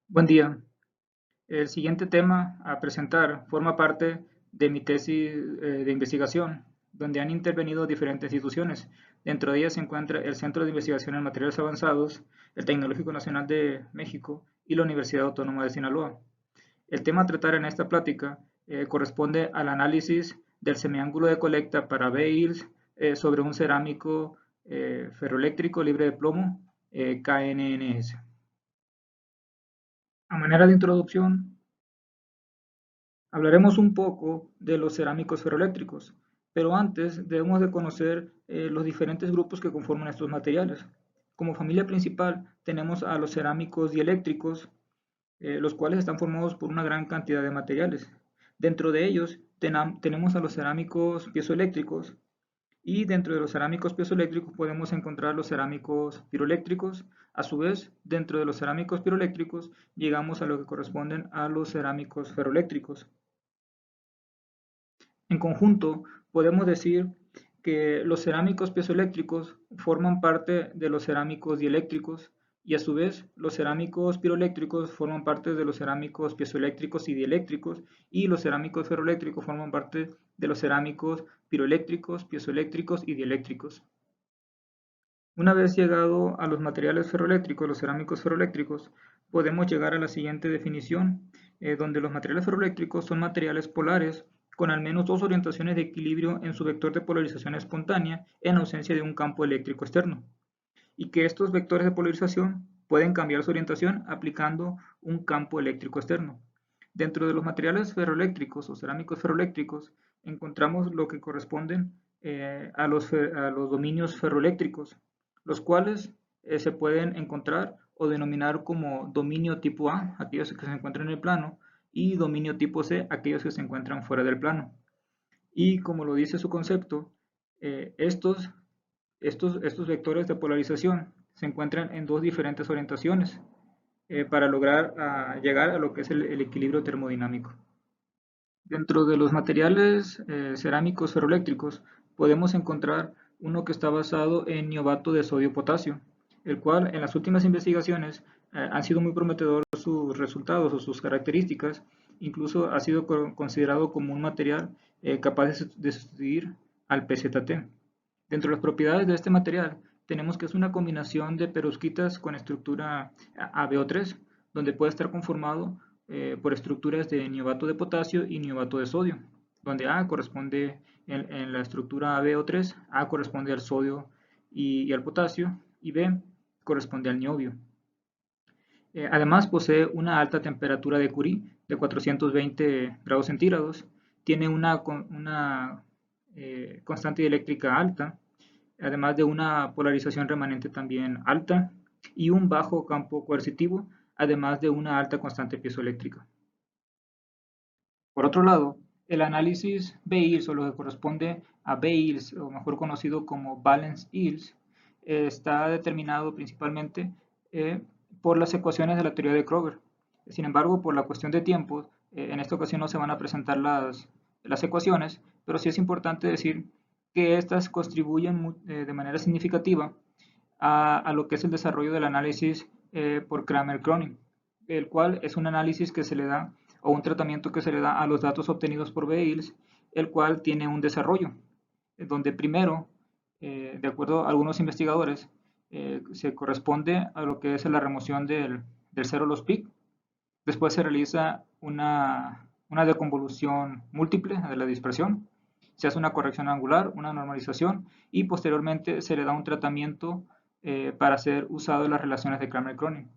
Buen día. El siguiente tema a presentar forma parte de mi tesis de investigación, donde han intervenido diferentes instituciones. Dentro de ellas se encuentra el Centro de Investigación en Materiales Avanzados, el Tecnológico Nacional de México y la Universidad Autónoma de Sinaloa. El tema a tratar en esta plática corresponde al análisis del semiángulo de colecta para BEILS sobre un cerámico ferroeléctrico libre de plomo KNNS. A manera de introducción, hablaremos un poco de los cerámicos ferroeléctricos, pero antes debemos de conocer los diferentes grupos que conforman estos materiales. Como familia principal tenemos a los cerámicos dieléctricos, los cuales están formados por una gran cantidad de materiales. Dentro de ellos tenemos a los cerámicos piezoeléctricos, y dentro de los cerámicos piezoeléctricos podemos encontrar los cerámicos piroeléctricos. A su vez, dentro de los cerámicos piroeléctricos llegamos a lo que corresponden a los cerámicos ferroeléctricos. En conjunto, podemos decir que los cerámicos piezoeléctricos forman parte de los cerámicos dieléctricos y a su vez los cerámicos piroeléctricos forman parte de los cerámicos piezoeléctricos y dieléctricos y los cerámicos ferroeléctricos forman parte de los cerámicos piroeléctricos, piezoeléctricos y dieléctricos. Una vez llegado a los materiales ferroeléctricos, los cerámicos ferroeléctricos, podemos llegar a la siguiente definición, donde los materiales ferroeléctricos son materiales polares con al menos dos orientaciones de equilibrio en su vector de polarización espontánea en ausencia de un campo eléctrico externo, y que estos vectores de polarización pueden cambiar su orientación aplicando un campo eléctrico externo. Dentro de los materiales ferroeléctricos o cerámicos ferroeléctricos encontramos lo que corresponden a los dominios ferroeléctricos, los cuales se pueden encontrar o denominar como dominio tipo A, aquellos que se encuentran en el plano, y dominio tipo C, aquellos que se encuentran fuera del plano. Y como lo dice su concepto, estos vectores de polarización se encuentran en dos diferentes orientaciones para lograr llegar a lo que es el equilibrio termodinámico. Dentro de los materiales cerámicos ferroeléctricos podemos encontrar uno que está basado en niobato de sodio-potasio, el cual en las últimas investigaciones han sido muy prometedores sus resultados o sus características. Incluso ha sido considerado como un material capaz de sustituir al PZT. Dentro de las propiedades de este material tenemos que es una combinación de perovskitas con estructura AbO3, donde puede estar conformado por estructuras de niobato de potasio y niobato de sodio, donde A corresponde en la estructura AbO3, A corresponde al sodio y al potasio, y B corresponde al niobio. Además posee una alta temperatura de Curie de 420 grados centígrados, tiene una constante dieléctrica alta, además de una polarización remanente también alta y un bajo campo coercitivo, además de una alta constante piezoeléctrica. Por otro lado, el análisis BEILS, o lo que corresponde a BEILS, o mejor conocido como Valence Yields, está determinado principalmente por las ecuaciones de la teoría de Kroger. Sin embargo, por la cuestión de tiempo, en esta ocasión no se van a presentar las ecuaciones, pero sí es importante decir que estas contribuyen de manera significativa a lo que es el desarrollo del análisis por Kramer-Kronig, el cual es un análisis que se le da o un tratamiento que se le da a los datos obtenidos por BEILS, el cual tiene un desarrollo, donde primero, de acuerdo a algunos investigadores, se corresponde a lo que es la remoción del cero loss peak. Después se realiza una deconvolución múltiple de la dispersión, se hace una corrección angular, una normalización y posteriormente se le da un tratamiento para ser usado en las relaciones de Kramer-Kronig.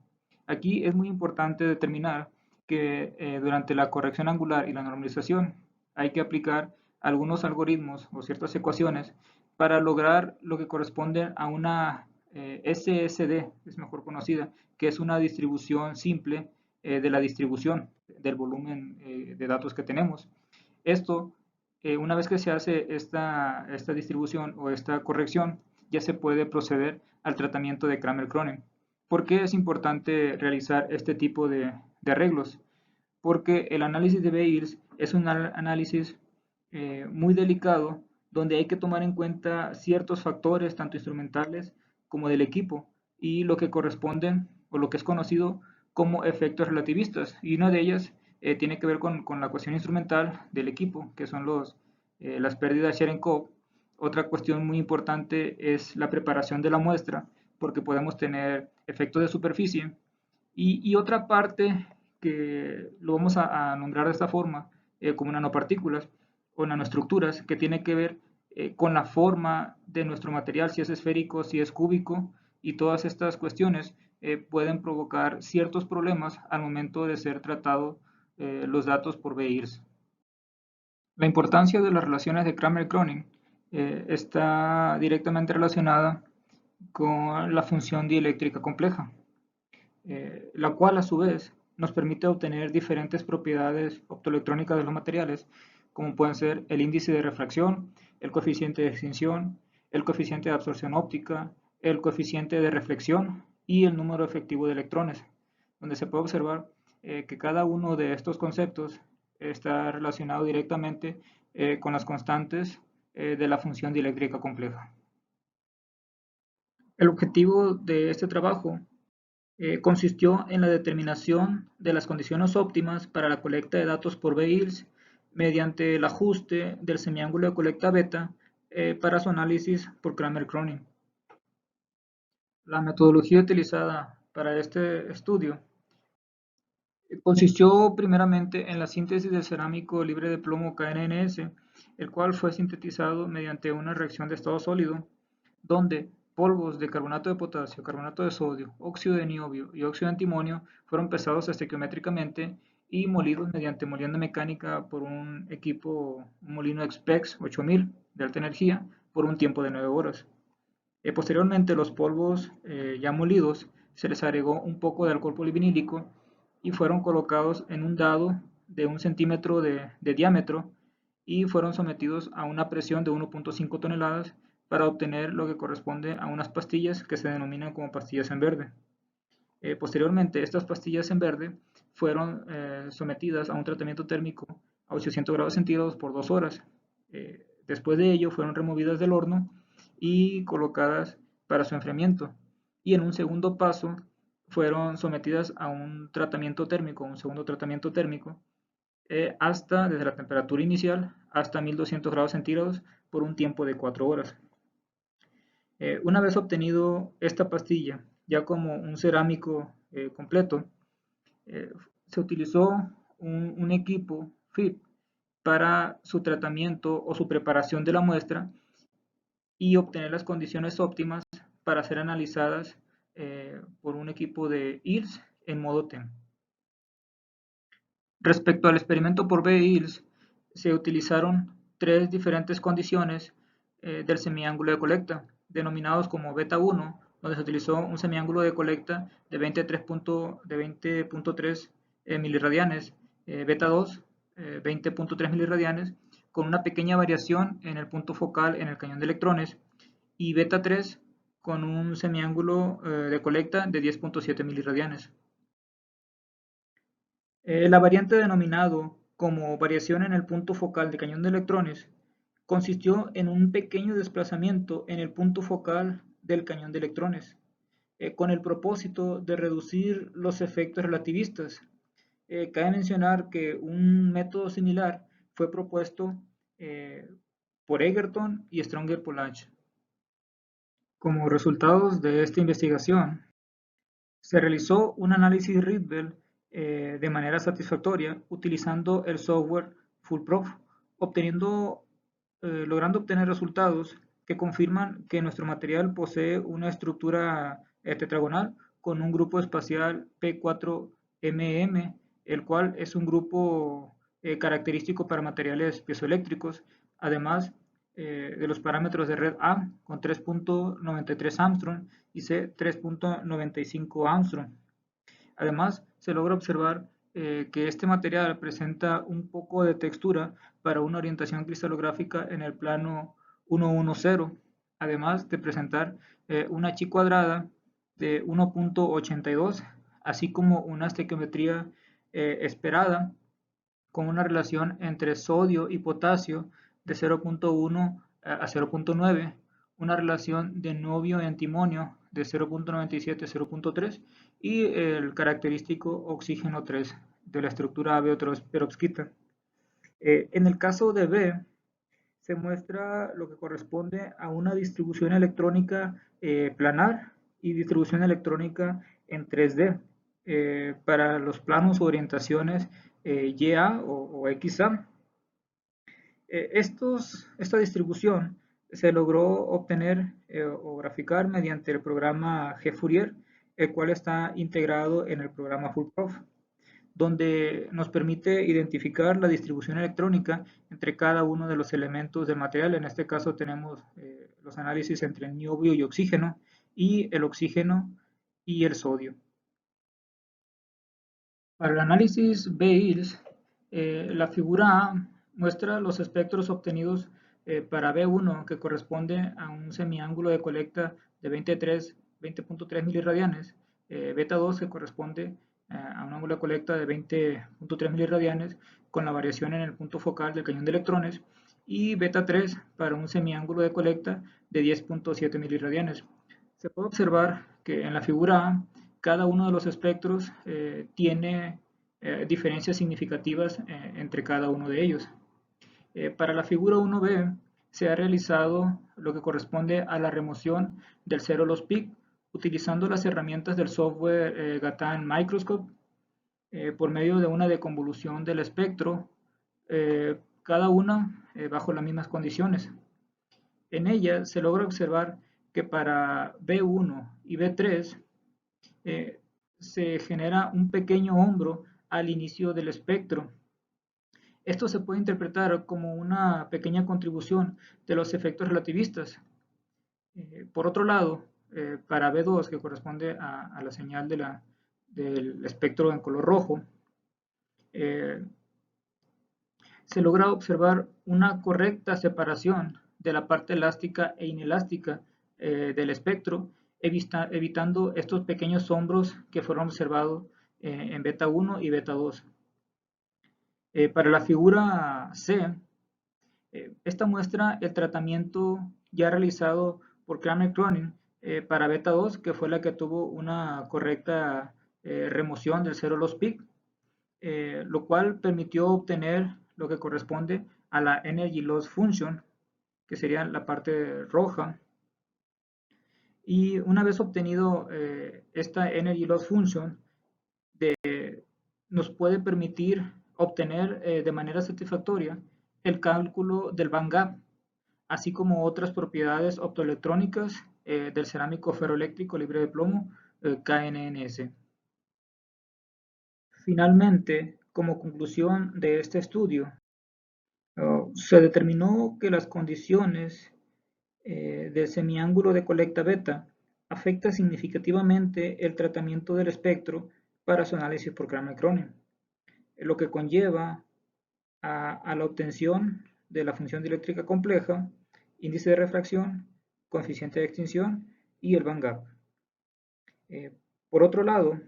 Aquí es muy importante determinar que durante la corrección angular y la normalización hay que aplicar algunos algoritmos o ciertas ecuaciones para lograr lo que corresponde a una SSD, es mejor conocida, que es una distribución simple de la distribución del volumen de datos que tenemos. Esto, una vez que se hace esta distribución o esta corrección, ya se puede proceder al tratamiento de Kramer-Kronig. ¿Por qué es importante realizar este tipo de arreglos? Porque el análisis de BEILS es un análisis muy delicado donde hay que tomar en cuenta ciertos factores, tanto instrumentales como del equipo, y lo que corresponden o lo que es conocido como efectos relativistas, y una de ellas tiene que ver con la cuestión instrumental del equipo, que son las pérdidas Cherenkov. Otra cuestión muy importante es la preparación de la muestra, porque podemos tener efectos de superficie. Y otra parte que lo vamos a nombrar de esta forma, como nanopartículas o nanoestructuras, que tiene que ver con la forma de nuestro material, si es esférico, si es cúbico, y todas estas cuestiones pueden provocar ciertos problemas al momento de ser tratados los datos por BIRS. La importancia de las relaciones de Kramer-Kronig está directamente relacionada con la función dieléctrica compleja, la cual a su vez nos permite obtener diferentes propiedades optoelectrónicas de los materiales, como pueden ser el índice de refracción, el coeficiente de extinción, el coeficiente de absorción óptica, el coeficiente de reflexión y el número efectivo de electrones, donde se puede observar que cada uno de estos conceptos está relacionado directamente con las constantes de la función dieléctrica compleja. El objetivo de este trabajo consistió en la determinación de las condiciones óptimas para la colecta de datos por BIRS mediante el ajuste del semiángulo de colecta beta para su análisis por Kramer-Kronig. La metodología utilizada para este estudio consistió primeramente en la síntesis del cerámico libre de plomo KNNS, el cual fue sintetizado mediante una reacción de estado sólido, donde polvos de carbonato de potasio, carbonato de sodio, óxido de niobio y óxido de antimonio fueron pesados estequiométricamente y molidos mediante molienda mecánica por un equipo, un molino Expex 8000 de alta energía, por un tiempo de 9 horas. Posteriormente, los polvos ya molidos se les agregó un poco de alcohol polivinílico y fueron colocados en un dado de 1 centímetro de diámetro y fueron sometidos a una presión de 1.5 toneladas para obtener lo que corresponde a unas pastillas que se denominan como pastillas en verde. Posteriormente, estas pastillas en verde fueron sometidas a un tratamiento térmico a 800 grados centígrados por 2 horas. Después de ello, fueron removidas del horno y colocadas para su enfriamiento. Y en un segundo paso, fueron sometidas a un tratamiento térmico, un segundo tratamiento térmico, desde la temperatura inicial hasta 1200 grados centígrados por un tiempo de 4 horas. Una vez obtenido esta pastilla, ya como un cerámico completo, se utilizó un equipo FIP para su tratamiento o su preparación de la muestra y obtener las condiciones óptimas para ser analizadas por un equipo de IRS en modo TEM. Respecto al experimento por BIRS, se utilizaron 3 diferentes condiciones del semiángulo de colecta, denominados como beta 1, donde se utilizó un semiángulo de colecta de 20.3 miliradianes, beta 2, 20.3 miliradianes, con una pequeña variación en el punto focal en el cañón de electrones, y beta 3 con un semiángulo de colecta de 10.7 miliradianes. La variante denominado como variación en el punto focal de cañón de electrones consistió en un pequeño desplazamiento en el punto focal del cañón de electrones, con el propósito de reducir los efectos relativistas. Cabe mencionar que un método similar fue propuesto por Egerton y Stronger-Pollack. Como resultados de esta investigación, se realizó un análisis Rydberg de manera satisfactoria utilizando el software Foolproof, logrando obtener resultados que confirman que nuestro material posee una estructura tetragonal con un grupo espacial P4MM, el cual es un grupo característico para materiales piezoeléctricos, además de los parámetros de red A con 3.93 Armstrong y C 3.95 Armstrong. Además, se logra observar que este material presenta un poco de textura para una orientación cristalográfica en el plano 110, además de presentar una chi cuadrada de 1.82, así como una estequiometría esperada con una relación entre sodio y potasio de 0.1 a 0.9, una relación de niobio y antimonio de 0.97 a 0.3 y el característico oxígeno 3 de la estructura AB perovskita. En el caso de B, se muestra lo que corresponde a una distribución electrónica planar y distribución electrónica en 3D para los planos o orientaciones YA o XA. Esta distribución se logró obtener o graficar mediante el programa G-Fourier, el cual está integrado en el programa FullProf, donde nos permite identificar la distribución electrónica entre cada uno de los elementos del material. En este caso tenemos los análisis entre niobio y oxígeno, y el oxígeno y el sodio. Para el análisis BILS, la figura A muestra los espectros obtenidos para B1, que corresponde a un semiángulo de colecta de 20.3 miliradianes, beta 2, que corresponde a un ángulo de colecta de 20.3 miliradianes, con la variación en el punto focal del cañón de electrones, y beta 3 para un semiángulo de colecta de 10.7 miliradianes. Se puede observar que en la figura A, cada uno de los espectros tiene diferencias significativas entre cada uno de ellos. Para la figura 1b se ha realizado lo que corresponde a la remoción del cero loss peak utilizando las herramientas del software Gatan Microscope por medio de una deconvolución del espectro, cada una bajo las mismas condiciones. En ella se logra observar que para B1 y B3 se genera un pequeño hombro al inicio del espectro. Esto se puede interpretar como una pequeña contribución de los efectos relativistas. Por otro lado, para B2, que corresponde a la señal del espectro en color rojo, se logra observar una correcta separación de la parte elástica e inelástica del espectro, evitando estos pequeños hombros que fueron observados en beta 1 y beta 2. Para la figura C, esta muestra el tratamiento ya realizado por Kramer-Cronin para beta 2, que fue la que tuvo una correcta remoción del cero loss peak, lo cual permitió obtener lo que corresponde a la Energy Loss Function, que sería la parte roja. Y una vez obtenido esta Energy Loss Function, nos puede permitir obtener de manera satisfactoria el cálculo del band gap, así como otras propiedades optoelectrónicas del cerámico ferroeléctrico libre de plomo, KNNS. Finalmente, como conclusión de este estudio, se determinó que las condiciones del semiángulo de colecta beta afecta significativamente el tratamiento del espectro para su análisis por Kramer-Cronin, lo que conlleva a la obtención de la función dieléctrica compleja, índice de refracción, coeficiente de extinción y el band gap. Por otro lado,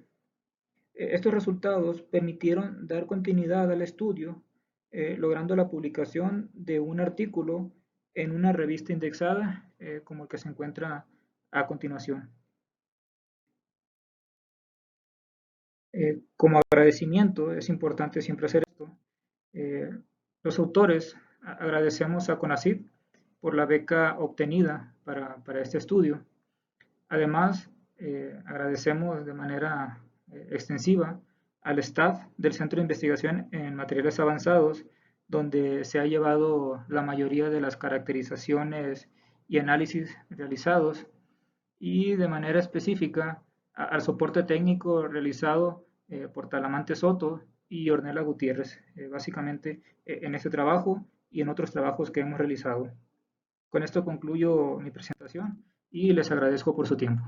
estos resultados permitieron dar continuidad al estudio, logrando la publicación de un artículo en una revista indexada como el que se encuentra a continuación. Como agradecimiento, es importante siempre hacer esto. Los autores agradecemos a CONACYT por la beca obtenida para este estudio. Además, agradecemos de manera extensiva al staff del Centro de Investigación en Materiales Avanzados, donde se ha llevado la mayoría de las caracterizaciones y análisis realizados, y de manera específica al soporte técnico realizado por Talamante Soto y Ornella Gutiérrez, básicamente en este trabajo y en otros trabajos que hemos realizado. Con esto concluyo mi presentación y les agradezco por su tiempo.